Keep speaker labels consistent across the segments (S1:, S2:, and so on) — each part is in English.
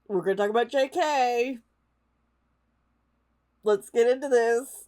S1: We're going to talk about JK. Let's get into this.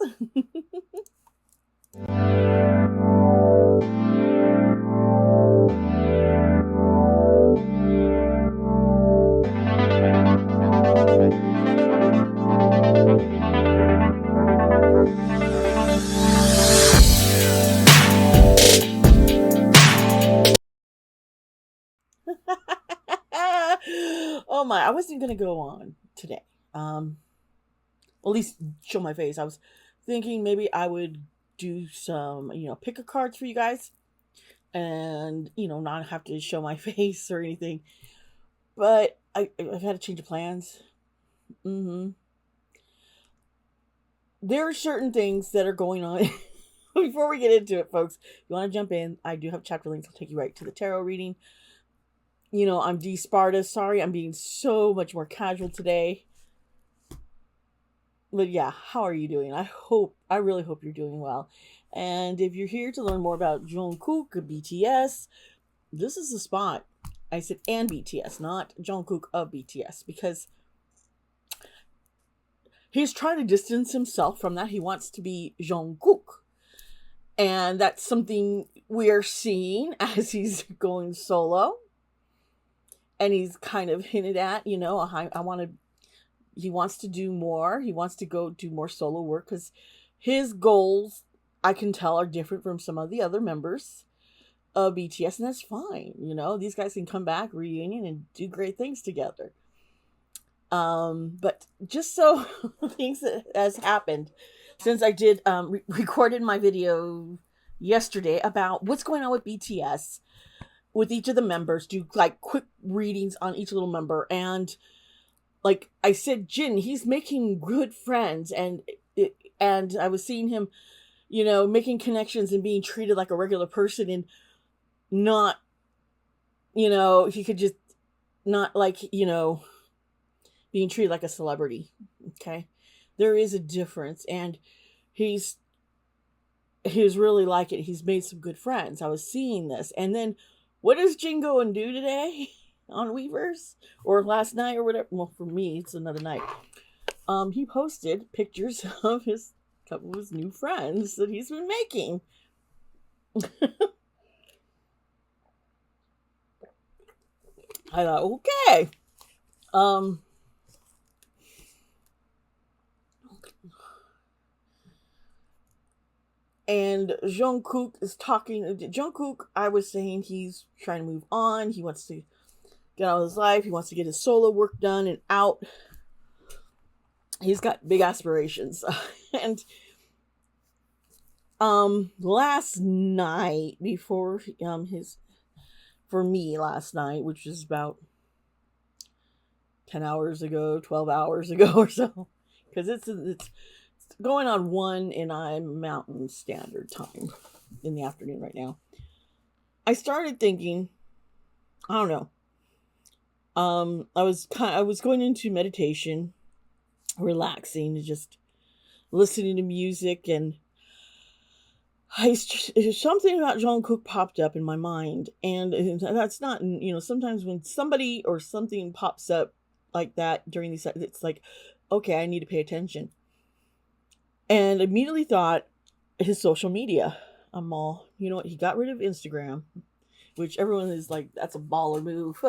S1: Oh my, I wasn't going to go on today. At least show my face. I was thinking maybe I would do some, pick a cards for you guys and, not have to show my face or anything. But I've had to change of plans. Mm-hmm. There are certain things that are going on. Before we get into it, folks, if you want to jump in, I do have chapter links. I'll take you right to the tarot reading. I'm D Sparta. Sorry, I'm being so much more casual today. But yeah, how are you doing? I really hope you're doing well. And if you're here to learn more about Jungkook, BTS, this is the spot. I said and BTS, not Jungkook of BTS, because he's trying to distance himself from that. He wants to be Jungkook. And that's something we're seeing as he's going solo. And he's kind of hinted at, he wants to do more. He wants to go do more solo work because his goals, I can tell, are different from some of the other members of BTS, and that's fine. These guys can come back, reunion, and do great things together. But just so things that has happened since I did recorded my video yesterday about what's going on with BTS with each of the members, do like quick readings on each little member, and like I said, Jin, he's making good friends, and I was seeing him, making connections and being treated like a regular person, and not, he could just not like, being treated like a celebrity. Okay, there is a difference, and he's really like it. He's made some good friends. I was seeing this, and then what does Jin go and do today? On Weverse or last night or whatever. Well, for me, it's another night. He posted pictures of his couple of his new friends that he's been making. I thought, okay. And Jungkook is talking. Jungkook, I was saying he's trying to move on. He wants to get out of his life. He wants to get his solo work done and out. He's got big aspirations. And last night before for me last night, which is about 10 hours ago, 12 hours ago or so, because it's going on 1 and I'm Mountain Standard Time in the afternoon right now. I started thinking, I don't know. I was going into meditation, relaxing, just listening to music, and something about Jungkook popped up in my mind, and that's not, sometimes when somebody or something pops up like that during these, it's like, okay, I need to pay attention, and immediately thought his social media. I'm all, what, he got rid of Instagram, which everyone is like, that's a baller move.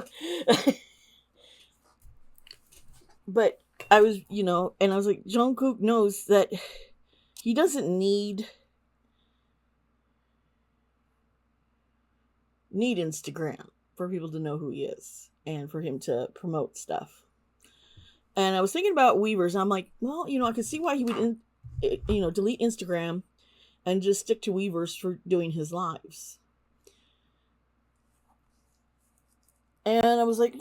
S1: But I was, and I was like, Jungkook knows that he doesn't need Instagram for people to know who he is and for him to promote stuff. And I was thinking about Weverse. I'm like, well, I could see why he would, delete Instagram and just stick to Weverse for doing his lives. And I was like,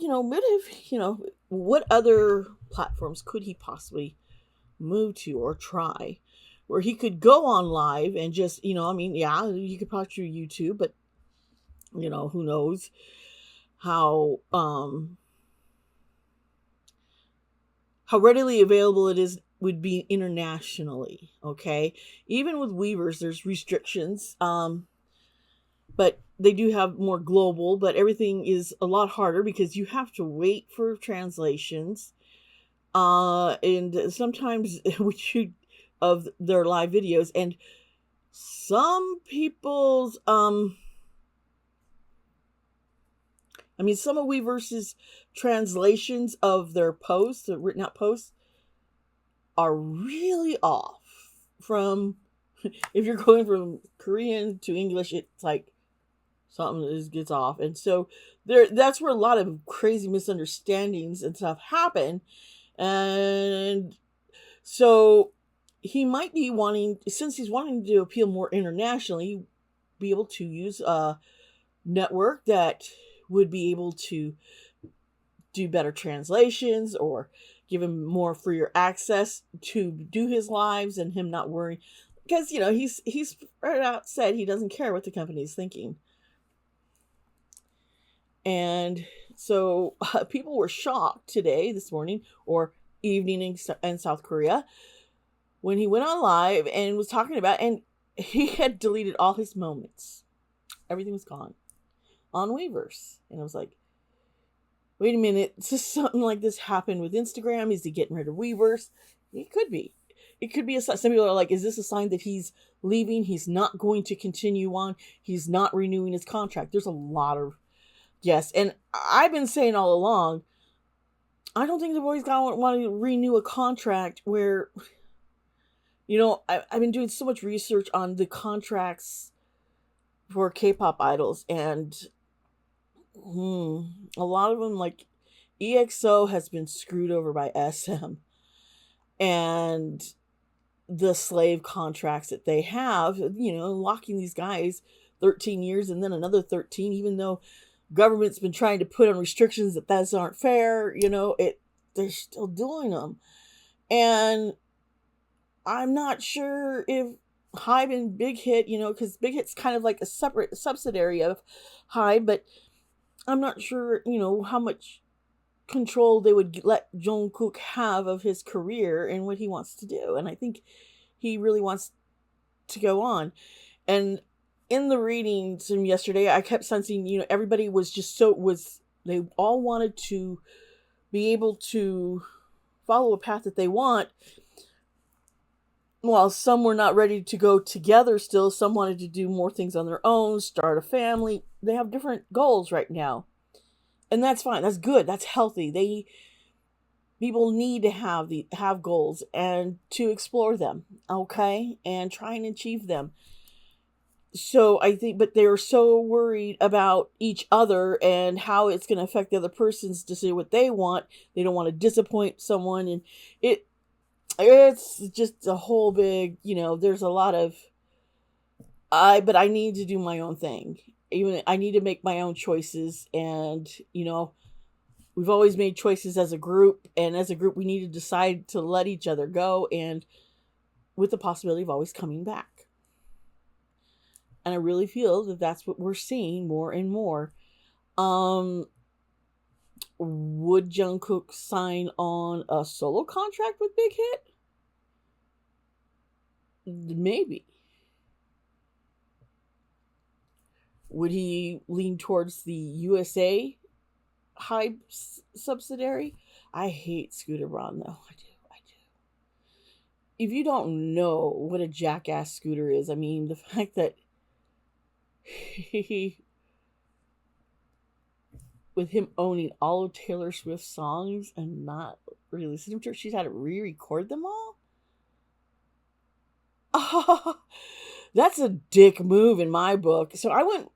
S1: what other platforms could he possibly move to or try where he could go on live and just, you could probably do YouTube, but, who knows how readily available it is would be internationally. Okay. Even with Weverse, there's restrictions. but they do have more global, but everything is a lot harder because you have to wait for translations. And sometimes we shoot of their live videos, and some people's some of Weverse's translations of their posts, the written out posts, are really off from if you're going from Korean to English, it's like something gets off. And so that's where a lot of crazy misunderstandings and stuff happen. And so he might be wanting, since he's wanting to appeal more internationally, be able to use a network that would be able to do better translations or give him more freer access to do his lives and him not worrying, because he's right out said he doesn't care what the company is thinking. And so people were shocked today, this morning or evening in South Korea, when he went on live and was talking about, and he had deleted all his moments. Everything was gone on Weverse. And I was like, wait a minute, does something like this happen with Instagram? Is he getting rid of Weverse? It could be. It could be some people are like, is this a sign that he's leaving? He's not going to continue on. He's not renewing his contract. There's a lot of yes. And I've been saying all along, I don't think the boys gonna want to renew a contract where, I've been doing so much research on the contracts for K-pop idols, and a lot of them, like EXO, has been screwed over by SM, and the slave contracts that they have, locking these guys 13 years and then another 13, even though government's been trying to put on restrictions that aren't fair, they're still doing them. And I'm not sure if Hybe and Big Hit, because Big Hit's kind of like a separate subsidiary of Hybe, but I'm not sure, how much control they would let Jungkook have of his career and what he wants to do. And I think he really wants to go on. And in the readings from yesterday, I kept sensing, everybody was just they all wanted to be able to follow a path that they want. While some were not ready to go together still, some wanted to do more things on their own, start a family. They have different goals right now. And that's fine. That's good. That's healthy. People need to have goals and to explore them, okay? And try and achieve them. So I think, but they're so worried about each other and how it's going to affect the other person's to see what they want. They don't want to disappoint someone, and it's just a whole big, there's a lot of, but I need to do my own thing. Even I need to make my own choices. And, we've always made choices as a group, and as a group, we need to decide to let each other go, and with the possibility of always coming back. And I really feel that that's what we're seeing more and more. Would Jungkook sign on a solo contract with Big Hit? Maybe. Would he lean towards the USA Hybe subsidiary? I hate Scooter Braun, though. I do. If you don't know what a jackass Scooter is, the fact that with him owning all of Taylor Swift's songs and not releasing them to her, she's had to re-record them all. Oh, that's a dick move in my book. So I wouldn't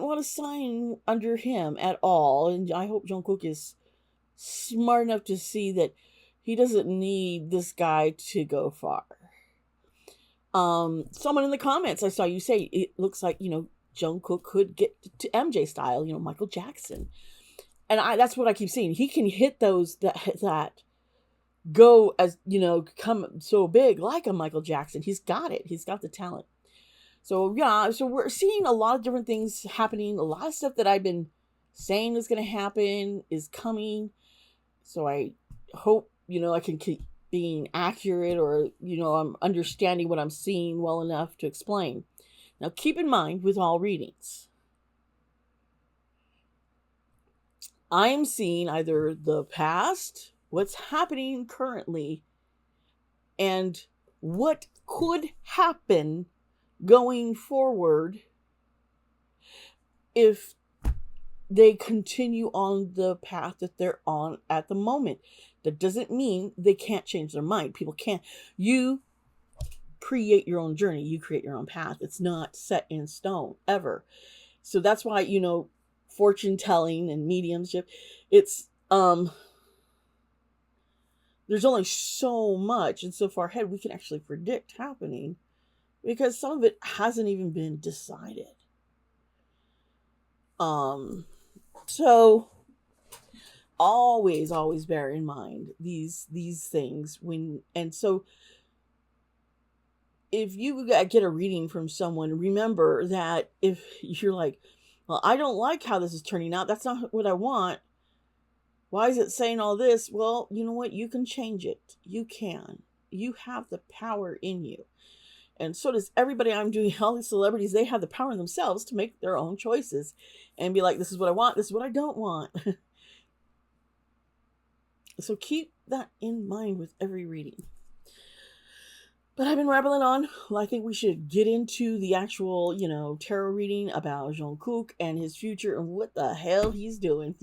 S1: want to sign under him at all. And I hope Jungkook is smart enough to see that he doesn't need this guy to go far. Someone in the comments, I saw you say it looks like, Jungkook could get to MJ style, Michael Jackson. And that's what I keep seeing. He can hit those that go as, come so big like a Michael Jackson. He's got it. He's got the talent. So yeah, so we're seeing a lot of different things happening. A lot of stuff that I've been saying is going to happen is coming. So I hope, I can keep being accurate, or, I'm understanding what I'm seeing well enough to explain. Now, keep in mind with all readings, I'm seeing either the past, what's happening currently, and what could happen going forward if they continue on the path that they're on at the moment. That doesn't mean they can't change their mind. People can't. You create your own journey, you create your own path. It's not set in stone ever. So that's why, fortune telling and mediumship, it's there's only so much and so far ahead we can actually predict happening, because some of it hasn't even been decided. So always bear in mind these things when, and so if you get a reading from someone, remember that if you're like, well, I don't like how this is turning out, that's not what I want, why is it saying all this? Well, you know what, you can change it. You have the power in you, and so does everybody. I'm doing all these celebrities, they have the power in themselves to make their own choices and be like, this is what I want, this is what I don't want. So keep that in mind with every reading. But I've been rambling on. Well, I think we should get into the actual, tarot reading about Jungkook and his future and what the hell he's doing.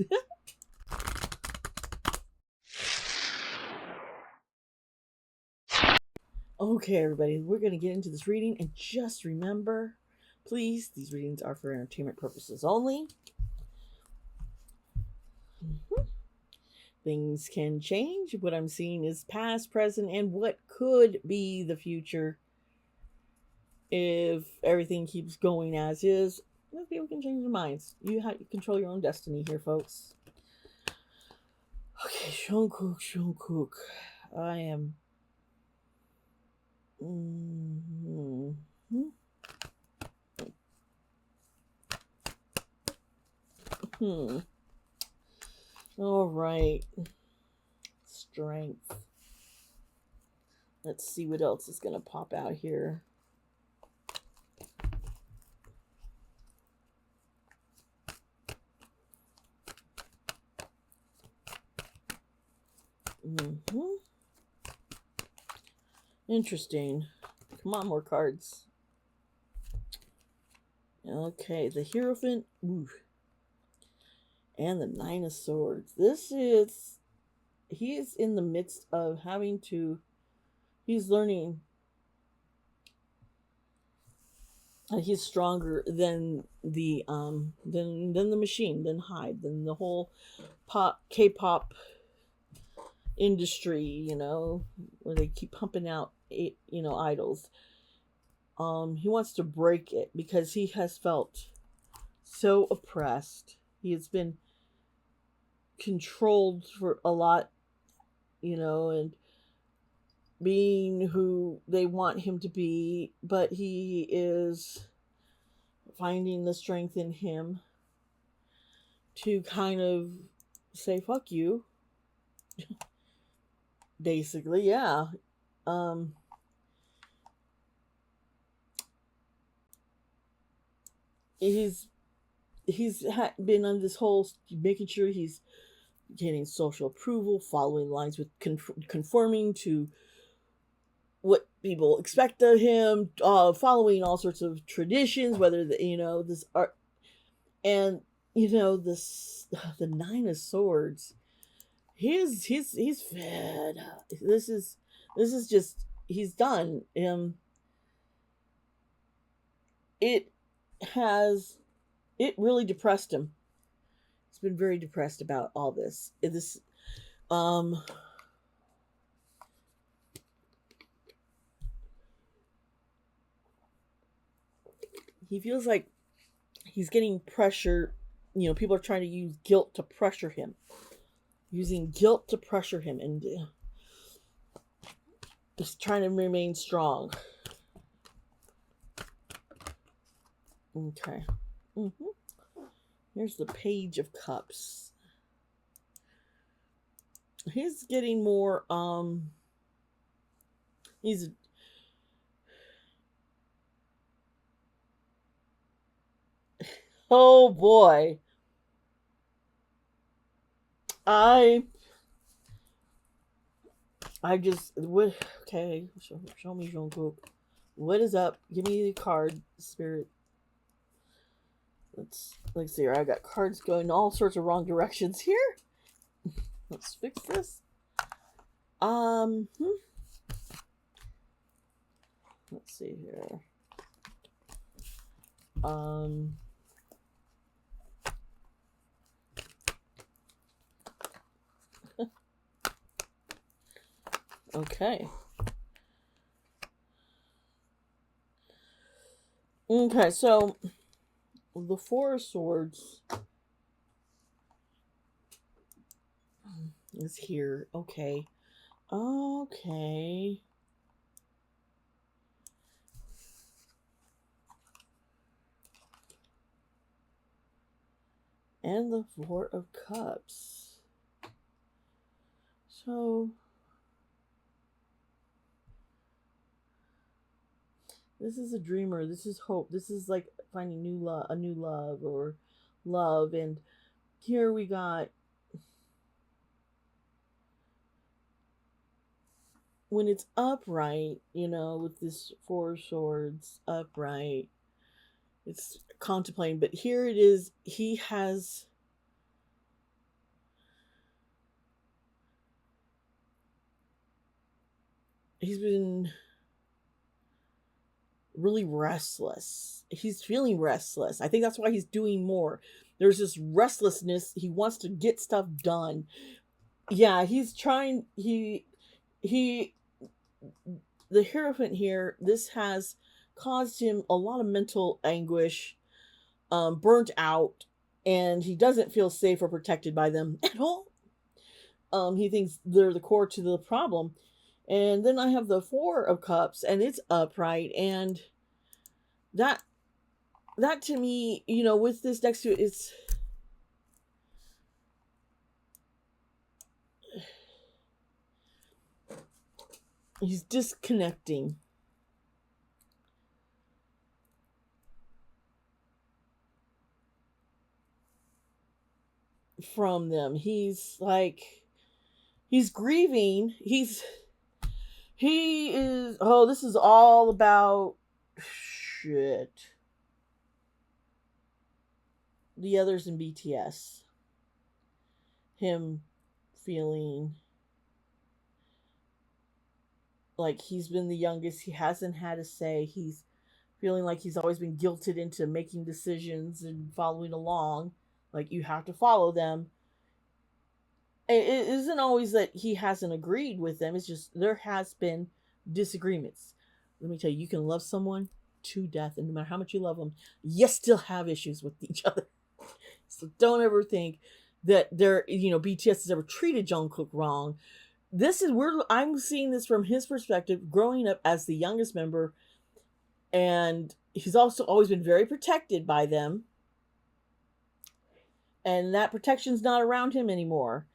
S1: Okay, everybody, we're going to get into this reading. And just remember, please, these readings are for entertainment purposes only. Things can change. What I'm seeing is past, present, and what could be the future. If everything keeps going as is, people can change their minds. You control your own destiny here, folks. Okay, Jungkook. I am. All right. Strength. Let's see what else is going to pop out here. Interesting. Come on, more cards. Okay, the Hierophant. Ooh. And the Nine of Swords. He is in the midst of having to, he's learning, and he's stronger than the machine, than Hyde, than the whole K-pop industry, where they keep pumping out, idols. He wants to break it because he has felt so oppressed. He has been controlled for a lot, and being who they want him to be, but he is finding the strength in him to kind of say fuck you. Basically, yeah. He's been on this whole making sure he's getting social approval, following lines with conforming to what people expect of him, following all sorts of traditions, whether this art, and this the Nine of Swords. He's fed. This is just, he's done. It really depressed him. He's been very depressed about all this. He feels like he's getting pressure. People are trying to use guilt to pressure him. Using guilt to pressure him, and just trying to remain strong. Okay. Here's the Page of Cups. He's getting more, he's, oh boy. I just what? Okay, show me Jungkook. What is up? Give me the card, Spirit. Let's see here. I got cards going all sorts of wrong directions here. Let's fix this. Let's see here. Okay. Okay, so the Four of Swords is here. Okay. Okay. And the Four of Cups. So this is a dreamer. This is hope. This is like finding a new love or love. And here we got when it's upright, with this Four of Swords upright, it's contemplating. But here it is. He's been really restless. He's feeling restless. I think that's why he's doing more. There's this restlessness. He wants to get stuff done. Yeah, he's trying. The Hierophant here, this has caused him a lot of mental anguish, burnt out, and he doesn't feel safe or protected by them at all. He thinks they're the core to the problem. And then I have the Four of Cups, and it's upright, and that to me, with this next to it, he's disconnecting from them. He's grieving. He is, this is all about shit. The others in BTS. Him feeling like he's been the youngest. He hasn't had a say. He's feeling like he's always been guilted into making decisions and following along. Like, you have to follow them. It isn't always that he hasn't agreed with them. It's just there has been disagreements. Let me tell you, you can love someone to death, and no matter how much you love them, you still have issues with each other. So don't ever think that BTS has ever treated Jungkook wrong. I'm seeing this from his perspective, growing up as the youngest member, and he's also always been very protected by them, and that protection's not around him anymore.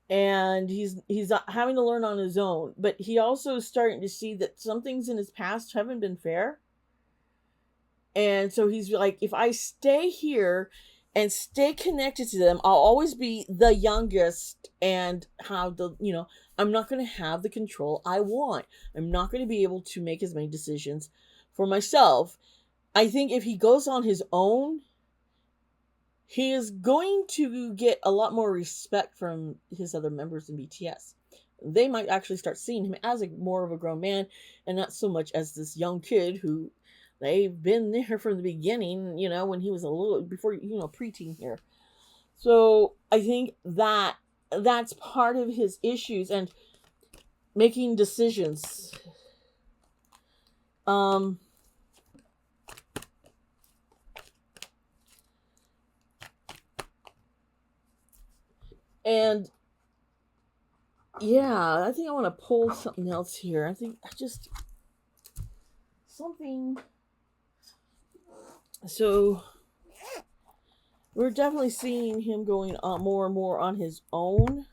S1: And he's having to learn on his own. But he also is starting to see that some things in his past haven't been fair. And so he's like, if I stay here and stay connected to them, I'll always be the youngest and have I'm not going to have the control I want. I'm not going to be able to make as many decisions for myself. I think if he goes on his own, he is going to get a lot more respect from his other members in BTS. They might actually start seeing him as more of a grown man, and not so much as this young kid who they've been there from the beginning, when he was a little before, preteen here. So I think that's part of his issues and making decisions. And yeah, I think I want to pull something else here. I think something. So we're definitely seeing him going on more and more on his own.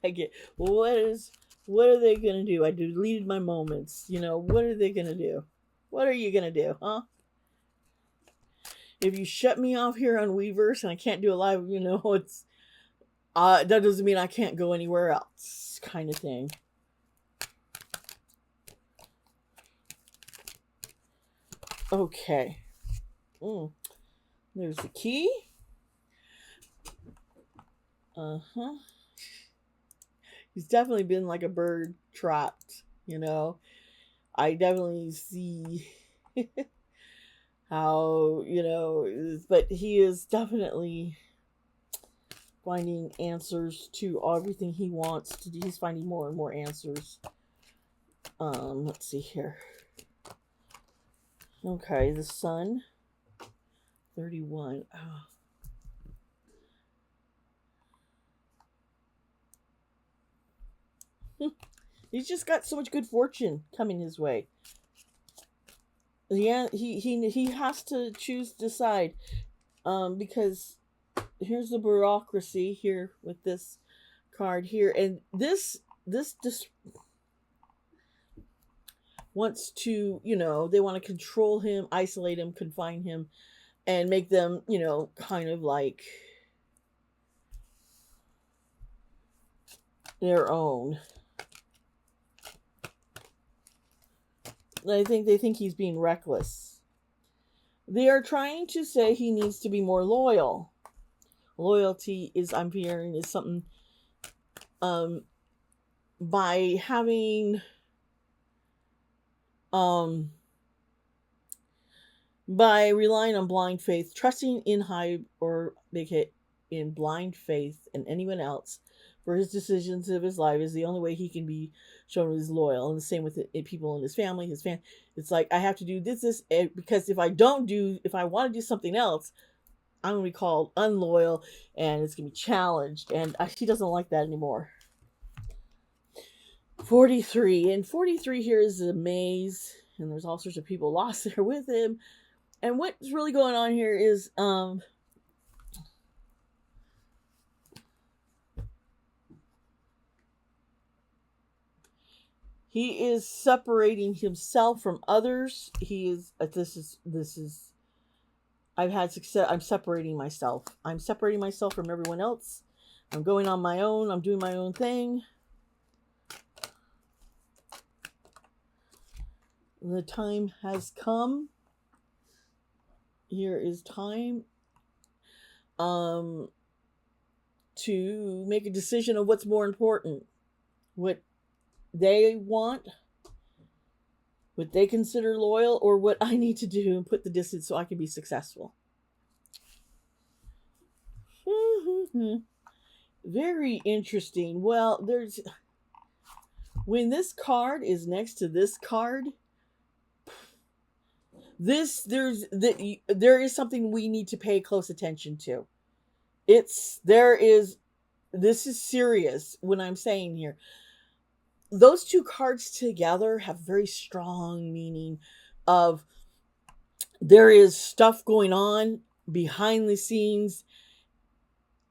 S1: I get what is What are they gonna do? I deleted my moments. What are they gonna do? What are you gonna do, huh? If you shut me off here on Weverse and I can't do a live, it's that doesn't mean I can't go anywhere else, kind of thing. Okay. There's the key. He's definitely been like a bird trapped, I definitely see how, but he is definitely finding answers to everything he wants to do. He's finding more and more answers. Let's see here. Okay, the sun. 31. Oh. He's just got so much good fortune coming his way. Yeah, he has to decide. Because here's the bureaucracy here with this card here, and this just wants to, they want to control him, isolate him, confine him, and make them, kind of like their own. They think he's being reckless. They are trying to say he needs to be more loyal. Loyalty is, I'm hearing, is something by having by relying on blind faith, trusting in in blind faith and anyone else for his decisions of his life is the only way he can be shown he's loyal. And the same with people in his family, it's like, I have to do this, because if I want to do something else, I'm going to be called unloyal and it's going to be challenged. And he doesn't like that anymore. 43. And 43 here is a maze. And there's all sorts of people lost there with him. And what's really going on here is he is separating himself from others. He is this is I've had success. I'm separating myself. I'm separating myself from everyone else. I'm going on my own. I'm doing my own thing. The time has come. Here is time to make a decision of what's more important. What they want, what they consider loyal, or what I need to do and put the distance so I can be successful. Very interesting. Well, when this card is next to this card, there is something we need to pay close attention to. This is serious when I'm saying here. Those two cards together have very strong meaning of there is stuff going on behind the scenes,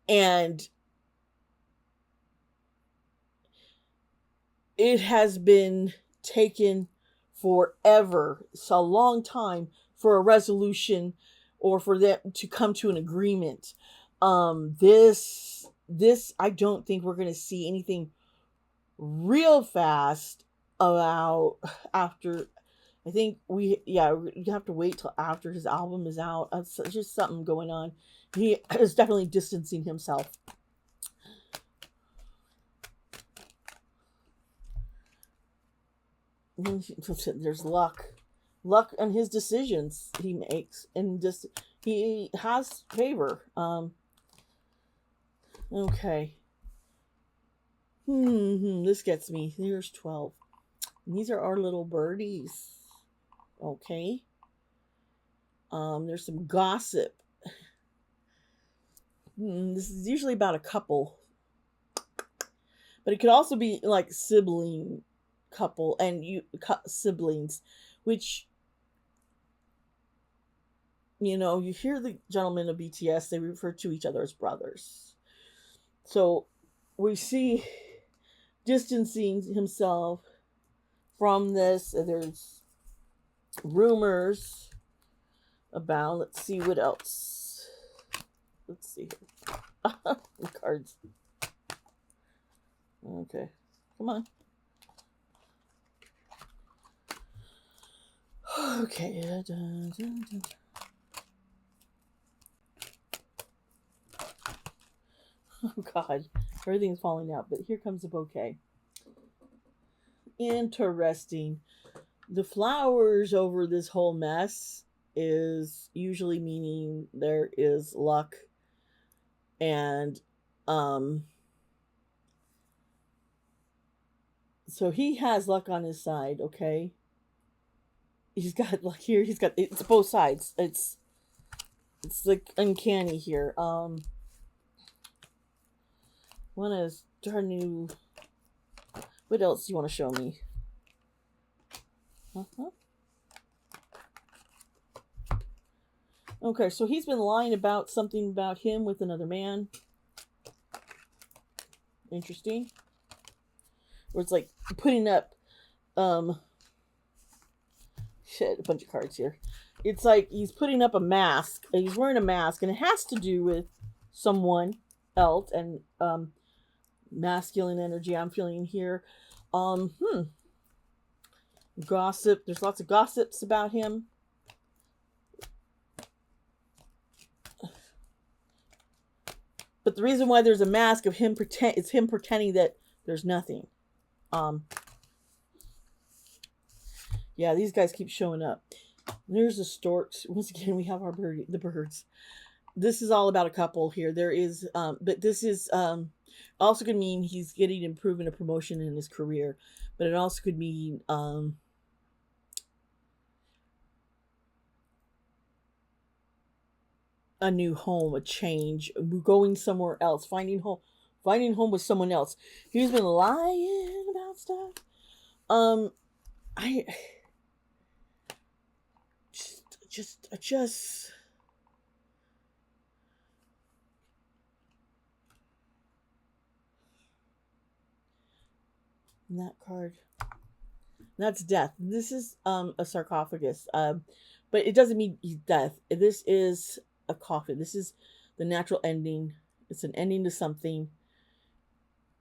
S1: and it has been taken forever, so a long time, for a resolution or for them to come to an agreement. This I don't think we're going to see anything real fast about after. I think you have to wait till after his album is out. It's just something going on. He is definitely distancing himself. There's luck on his decisions he makes, and just he has favor. Okay. This gets me. Here's 12. And these are our little birdies. Okay. There's some gossip. This is usually about a couple, but it could also be like sibling couple and siblings, which you hear the gentlemen of BTS, they refer to each other as brothers. So we see distancing himself from this. There's rumors about, let's see what else. Let's see here. Cards. Okay. Come on. Okay. Oh God, everything's falling out. But here comes the bouquet. Interesting. The flowers over this whole mess is usually meaning there is luck, and so he has luck on his side. Okay, he's got luck here. He's got, it's both sides. It's like uncanny here. Want to start a new. What else do you want to show me? Okay, so he's been lying about something about him with another man. Interesting. Or it's like putting up shit, a bunch of cards here. It's like he's putting up a mask. He's wearing a mask, and it has to do with someone else and masculine energy I'm feeling here. Gossip. There's lots of gossips about him. But the reason why there's a mask of him is him pretending that there's nothing. Yeah, these guys keep showing up. There's the storks. Once again, we have the birds. This is all about a couple here. There is, but this is also could mean he's getting improvement, a promotion in his career. But it also could mean a new home, a change, going somewhere else, finding home with someone else. He's been lying about stuff. I just that card. That's death. This is a sarcophagus. But it doesn't mean he's death. This is a coffin. This is the natural ending. It's an ending to something.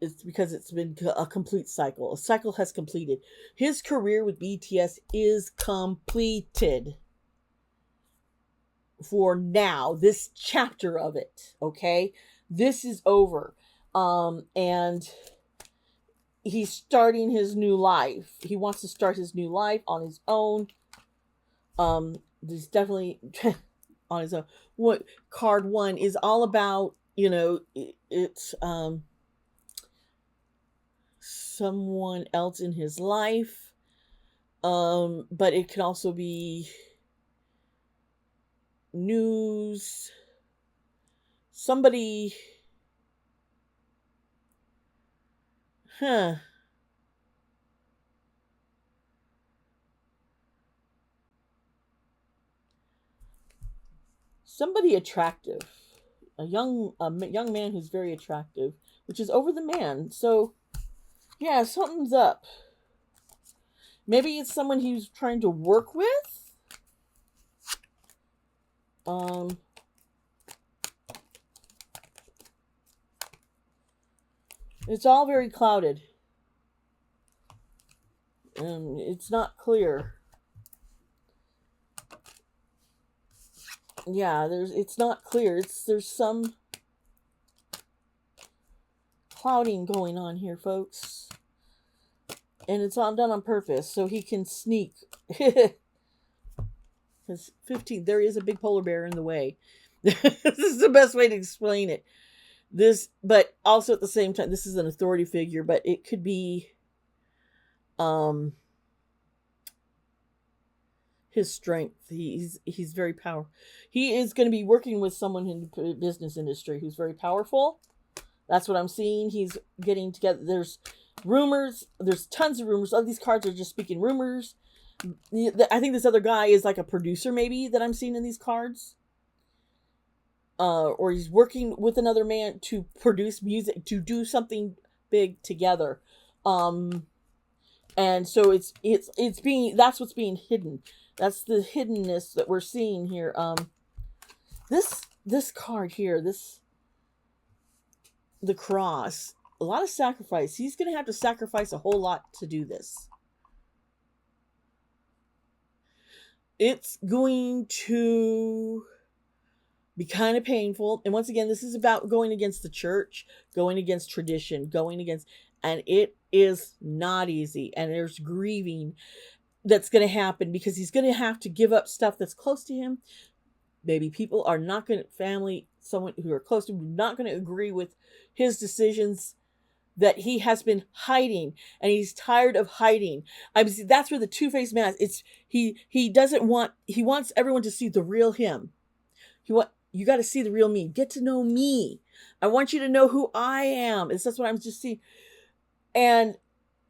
S1: It's because it's been a complete cycle. A cycle has completed. His career with BTS is completed. For now, this chapter of it, okay? This is over. And he's starting his new life. He wants to start his new life on his own. There's definitely on his own. What card 1 is all about, it's someone else in his life. But it can also be news. Somebody somebody attractive, a young man who's very attractive, which is over the man. So yeah, something's up. Maybe it's someone he's trying to work with. It's all very clouded. It's not clear. Yeah, it's not clear. There's some clouding going on here, folks. And it's all done on purpose, so he can sneak. Because 15, there is a big polar bear in the way. This is the best way to explain it. But also at the same time, this is an authority figure, but it could be his strength. He's very powerful. He is going to be working with someone in the business industry who's very powerful. That's what I'm seeing. He's getting together. There's rumors. There's tons of rumors. All these cards are just speaking rumors. I think this other guy is like a producer, maybe, that I'm seeing in these cards. Or he's working with another man to produce music, to do something big together. Um, and so it's being, that's what's being hidden. That's the hiddenness that we're seeing here. This card here, this the cross, a lot of sacrifice. He's going to have to sacrifice a whole lot to do this. It's going to be kind of painful. And once again, this is about going against the church, going against tradition, going against, and it is not easy. And there's grieving that's going to happen because he's going to have to give up stuff that's close to him. Maybe people are not going to, family, someone who are close to him, not going to agree with his decisions that he has been hiding, and he's tired of hiding. I mean, that's where the two-faced man, it's he doesn't want, he wants everyone to see the real him. You got to see the real me. Get to know me. I want you to know who I am. And that's what I'm just seeing. And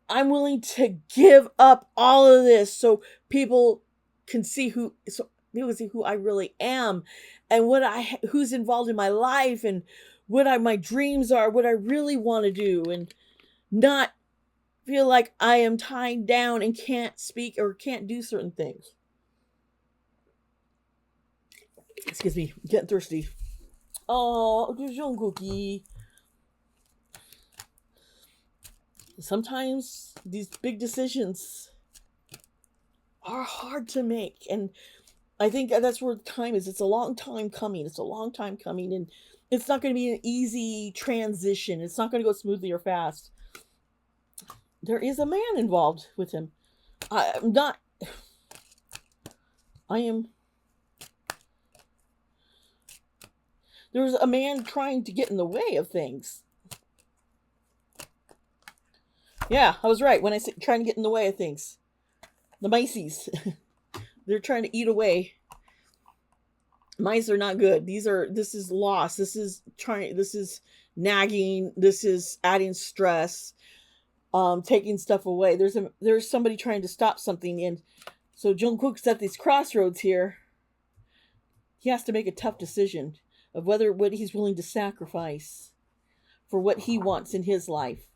S1: I'm willing to give up all of this so people can see who I really am, and who's involved in my life, and what my dreams are, what I really want to do, and not feel like I am tied down and can't speak or can't do certain things. Excuse me, I'm getting thirsty. Oh, Jungkook. Sometimes these big decisions are hard to make, and I think that's where time is. It's a long time coming. And it's not going to be an easy transition. It's not going to go smoothly or fast. There is a man involved with him. There's a man trying to get in the way of things. Yeah, I was right when I said trying to get in the way of things. The mices. They're trying to eat away. Mice are not good. This is loss. This is nagging. This is adding stress. Taking stuff away. There's somebody trying to stop something, and so Jungkook's at these crossroads here. He has to make a tough decision of what he's willing to sacrifice for what he wants in his life.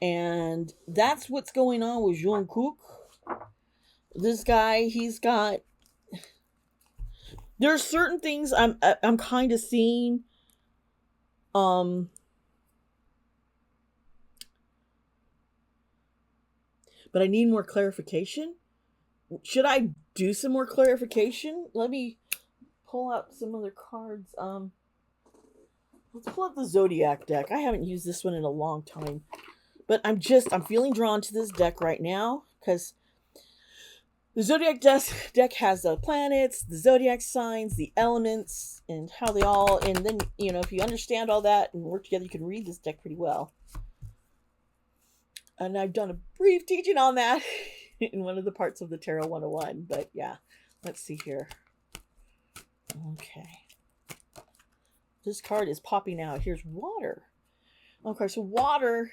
S1: And that's what's going on with Jungkook. This guy, there's certain things I'm kind of seeing. But I need more clarification. Should I do some more clarification? Let me pull out some other cards. Let's pull out the Zodiac deck. I haven't used this one in a long time. But I'm feeling drawn to this deck right now because the Zodiac deck has the planets, the Zodiac signs, the elements, and how they all, and then, if you understand all that and work together, you can read this deck pretty well. And I've done a brief teaching on that in one of the parts of the Tarot 101. But yeah, let's see here. Okay. This card is popping out. Here's water. Okay, so water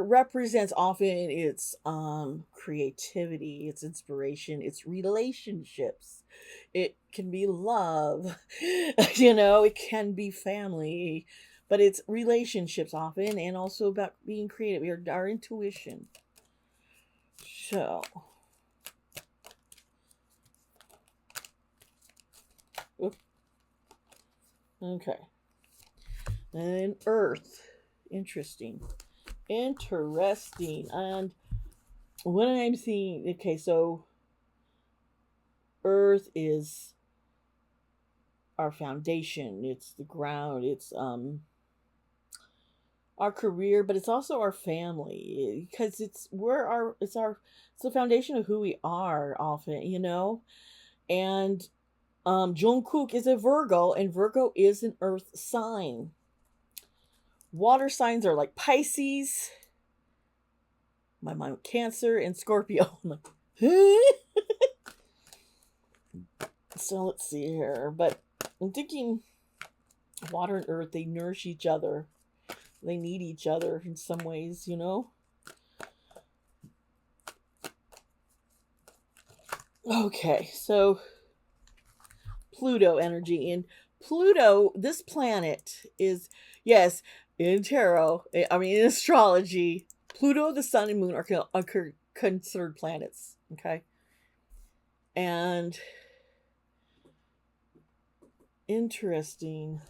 S1: represents often its creativity, its inspiration, its relationships. It can be love, it can be family, but it's relationships often, and also about being creative, our intuition. So, okay. And Earth. Interesting. And what I'm seeing, okay, so Earth is our foundation. It's the ground. It's our career, but it's also our family, because it's the foundation of who we are often, And Jungkook is a Virgo, and Virgo is an Earth sign. Water signs are like Pisces, my mind, Cancer, and Scorpio. I'm like, so let's see here. But I'm thinking water and earth, they nourish each other. They need each other in some ways, Okay, so Pluto energy. And Pluto, this planet is, yes, in tarot, I mean in astrology, Pluto, the sun, and moon are considered planets. Okay, and interesting,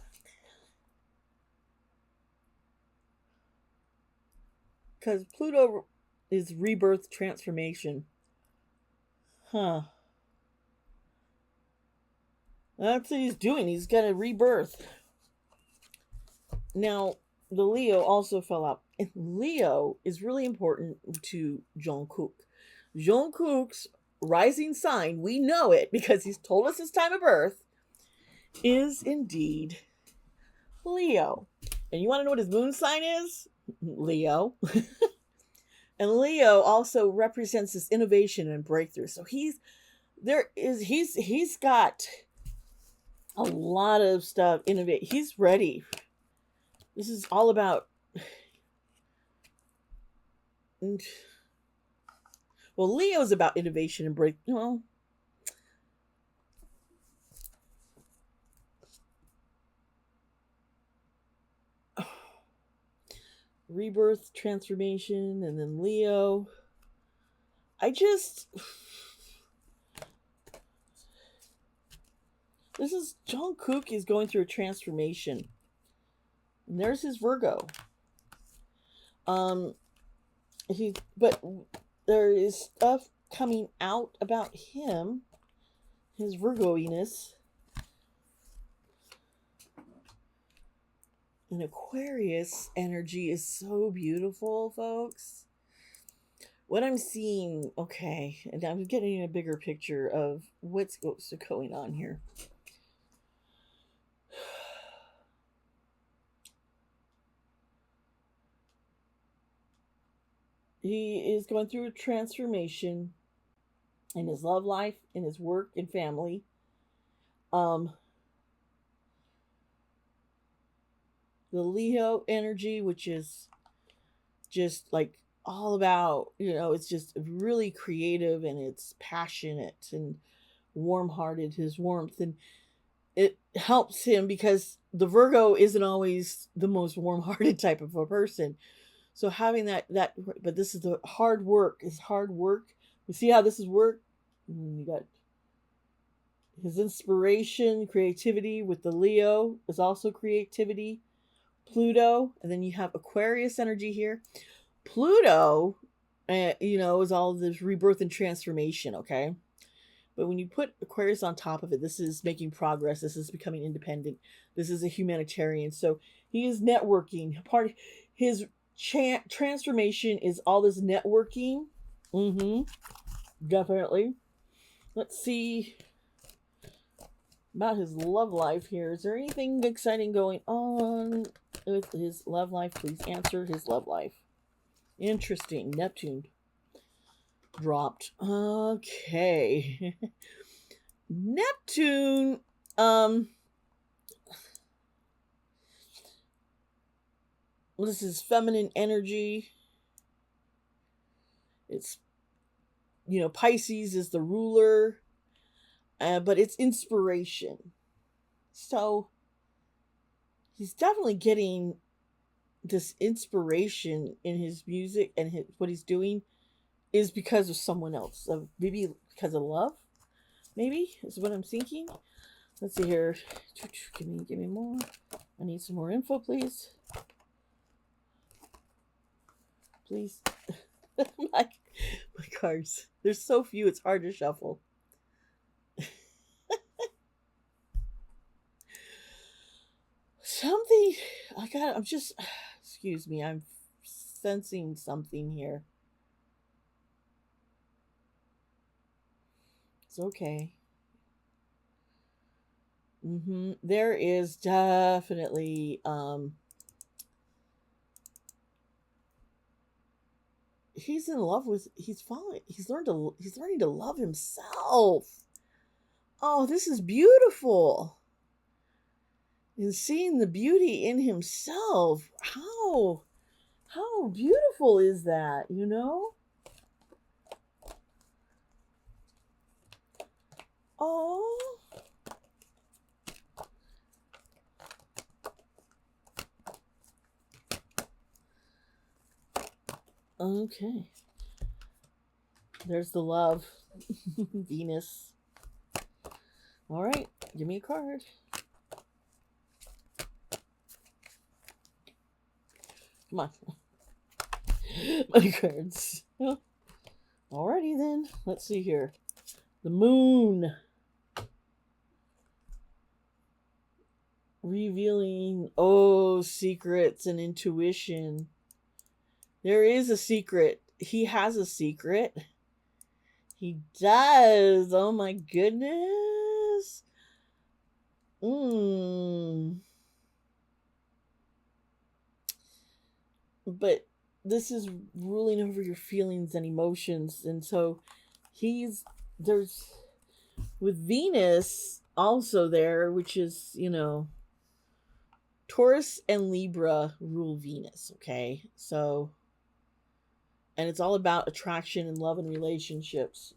S1: because Pluto is rebirth, transformation. Huh. That's what he's doing. He's got a rebirth. Now, the Leo also fell out. And Leo is really important to Jungkook. Jungkook's rising sign, we know it because he's told us his time of birth, is indeed Leo. And you want to know what his moon sign is? Leo. And Leo also represents this innovation and breakthrough. So he's got a lot of stuff innovate. He's ready. This is all about, well, Leo's about innovation and break. Well, rebirth, transformation, and then Leo. This is Jungkook is going through a transformation. And there's his Virgo. But there is stuff coming out about him, his Virgo-iness. And Aquarius energy is so beautiful, folks. What I'm seeing, okay, and I'm getting a bigger picture of what's going on here. He is going through a transformation in his love life, in his work and family. The Leo energy, which is just like all about, it's just really creative and it's passionate and warm-hearted, his warmth, and it helps him because the Virgo isn't always the most warm-hearted type of a person. So having that, but this is the hard work. It's hard work. You see how this is work? You got his inspiration, creativity with the Leo is also creativity. Pluto, and then you have Aquarius energy here. Pluto, is all this rebirth and transformation, okay? But when you put Aquarius on top of it, this is making progress. This is becoming independent. This is a humanitarian. So he is networking. Part of his transformation is all this networking. Definitely. Let's see about his love life here. Is there anything exciting going on with his love life? Please answer his love life. Interesting. Neptune dropped. Okay. Neptune, this is feminine energy. It's, Pisces is the ruler, but it's inspiration. So he's definitely getting this inspiration in his music, and what he's doing is because of someone else. Maybe because of love. Maybe is what I'm thinking. Let's see here. Give me more. I need some more info, please. Please. my cards. There's so few. It's hard to shuffle. Something. I'm just. Excuse me. I'm sensing something here. It's okay. There is definitely he's in love with he's learning to love himself. Oh, this is beautiful. And seeing the beauty in himself. How beautiful is that, Oh. Okay. There's the love. Venus. All right. Give me a card. Come on. My cards. Alrighty then. Let's see here. The moon. Revealing, secrets and intuition. There is a secret. He has a secret. He does. Oh my goodness. But this is ruling over your feelings and emotions. And so there's with Venus also there, which is, Taurus and Libra rule Venus, okay? So, and it's all about attraction and love and relationships.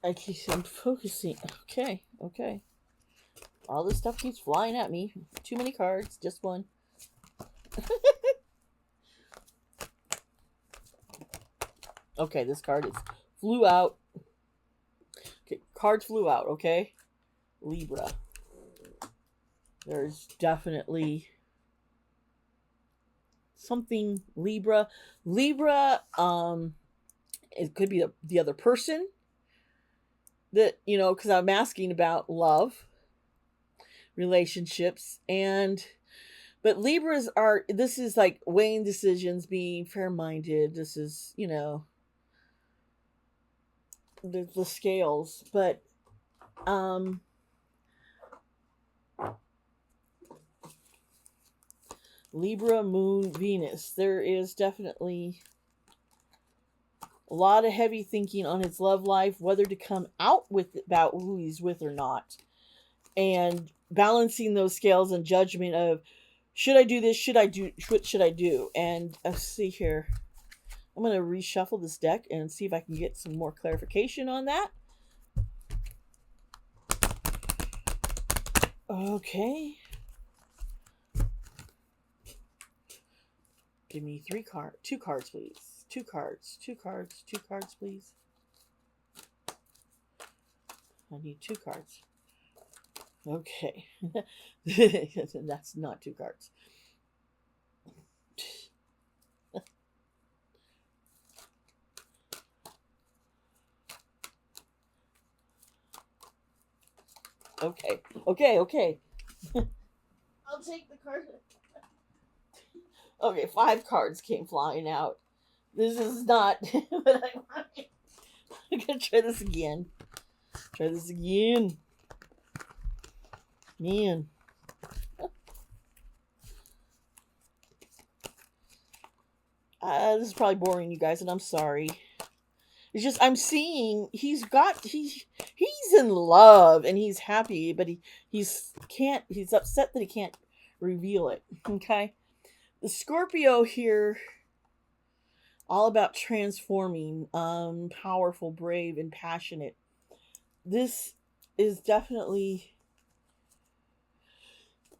S1: I'm focusing. Okay. All this stuff keeps flying at me. Too many cards, just one. Okay, this card flew out. Okay, cards flew out, okay? Libra. There's definitely something Libra. It could be the other person that, because I'm asking about love, relationships, but Libras this is like weighing decisions, being fair-minded. This is, the scales, but Libra, Moon, Venus. There is definitely a lot of heavy thinking on his love life, whether to come out with about who he's with or not, and balancing those scales and judgment of, should I do this? What should I do? And let's see here. I'm going to reshuffle this deck and see if I can get some more clarification on that. Okay. Give me 2 cards, please. 2 cards, please. I need 2 cards. Okay. That's not 2 cards. Okay. I'll take the card. Okay, 5 cards came flying out. This is not what I wanted. I'm gonna try this again. Man. This is probably boring, you guys, and I'm sorry. It's just I'm seeing he's in love and he's happy, but he's upset that he can't reveal it. Okay, the Scorpio here, all about transforming, powerful, brave, and passionate. This is definitely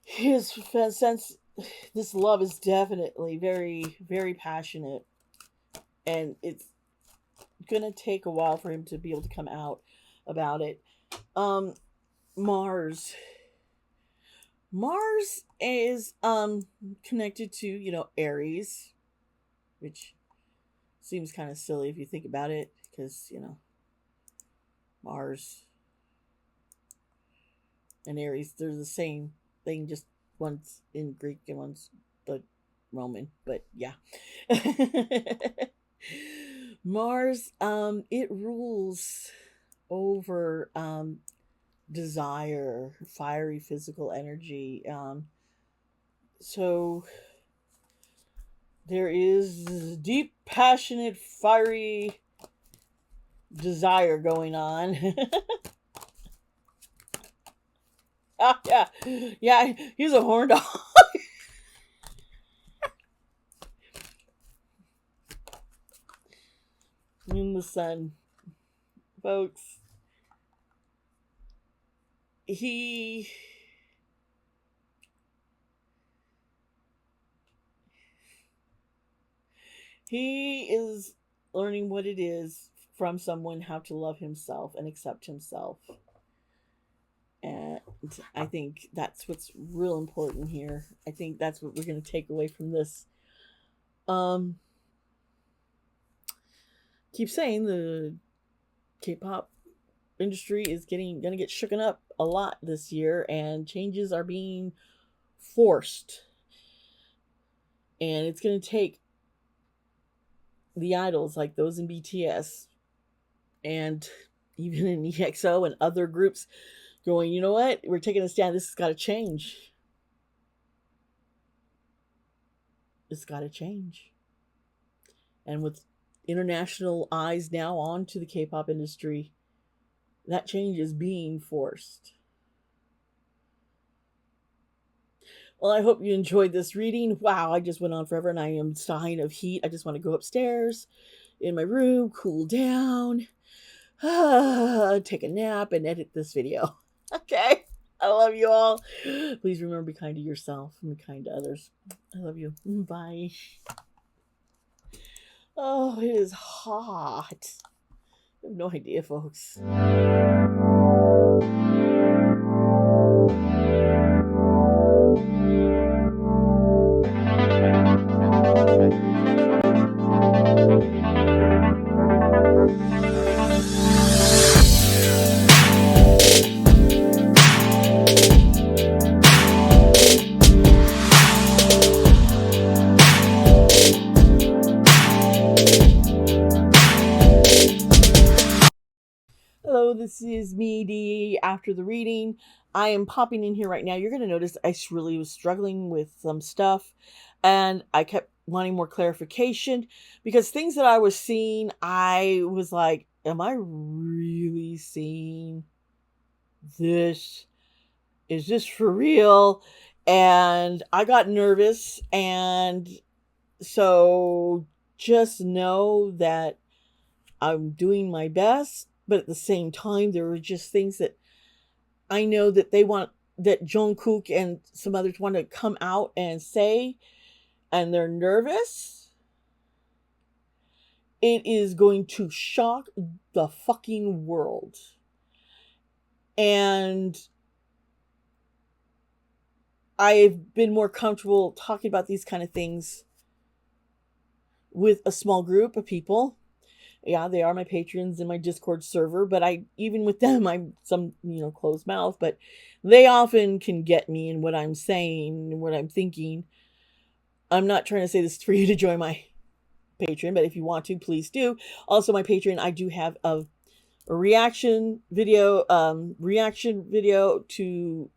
S1: his sense. This love is definitely very, very passionate, and it's gonna take a while for him to be able to come out about it. Mars is connected to Aries, which seems kind of silly if you think about it, because Mars and Aries, they're the same thing, just one's in Greek and one's the Roman, but yeah. Mars, it rules over desire, fiery physical energy. So there is deep, passionate, fiery desire going on. Yeah, he's a horn dog. In the sun, folks. He He is learning what it is from someone, how to love himself and accept himself. And I think that's what's real important here. I think that's what we're going to take away from this. Keep saying the K-pop industry is gonna get shooken up a lot this year, and changes are being forced. And it's going to take the idols like those in BTS and even in EXO and other groups going, you know what? We're taking a stand. This has got to change. It's got to change. And with international eyes now onto the K-pop industry, that change is being forced. Well, I hope you enjoyed this reading. Wow, I just went on forever and I am dying of heat. I just want to go upstairs in my room, cool down, take a nap, and edit this video. Okay? I love you all. Please remember, be kind to yourself and be kind to others. I love you. Bye. Oh, it is hot. I have no idea, folks. Hello, this is me, Dee, after the reading. I am popping in here right now. You're going to notice I really was struggling with some stuff, and I kept wanting more clarification because things that I was seeing, I was like, am I really seeing this? Is this for real? And I got nervous, and so just know that I'm doing my best. But at the same time, there were just things that I know that they want, that Jungkook and some others want to come out and say, and they're nervous. It is going to shock the fucking world. And I've been more comfortable talking about these kind of things with a small group of people. Yeah, they are my patrons in my Discord server, but even with them, I'm some, closed mouth, but they often can get me in what I'm saying and what I'm thinking. I'm not trying to say this for you to join my Patreon, but if you want to, please do. Also, my Patreon, I do have a reaction video to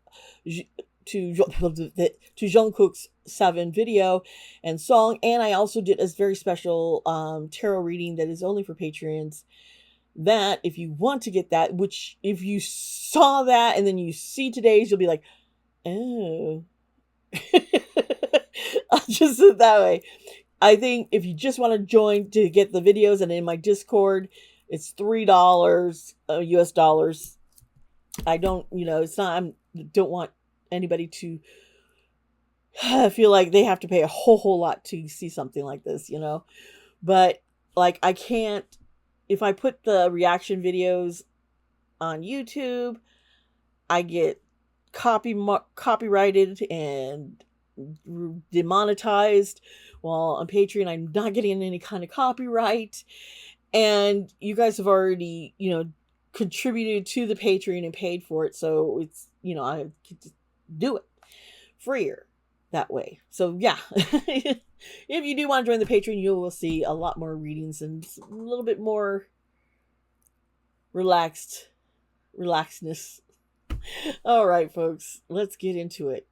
S1: Jungkook's 7 video and song, and I also did a very special tarot reading that is only for patrons. That, if you want to get that, which if you saw that and then you see today's, you'll be like, oh. I'll just say it that way. I think if you just want to join to get the videos, and in my Discord, it's $3 US dollars. I don't, it's not, I don't want anybody to feel like they have to pay a whole lot to see something like this, but like, I can't, if I put the reaction videos on YouTube, I get copyrighted and demonetized, while on Patreon I'm not getting any kind of copyright. And you guys have already contributed to the Patreon and paid for it, so it's I could just do it freer that way. So yeah, if you do want to join the Patreon, you will see a lot more readings and a little bit more relaxedness. All right, folks, let's get into it.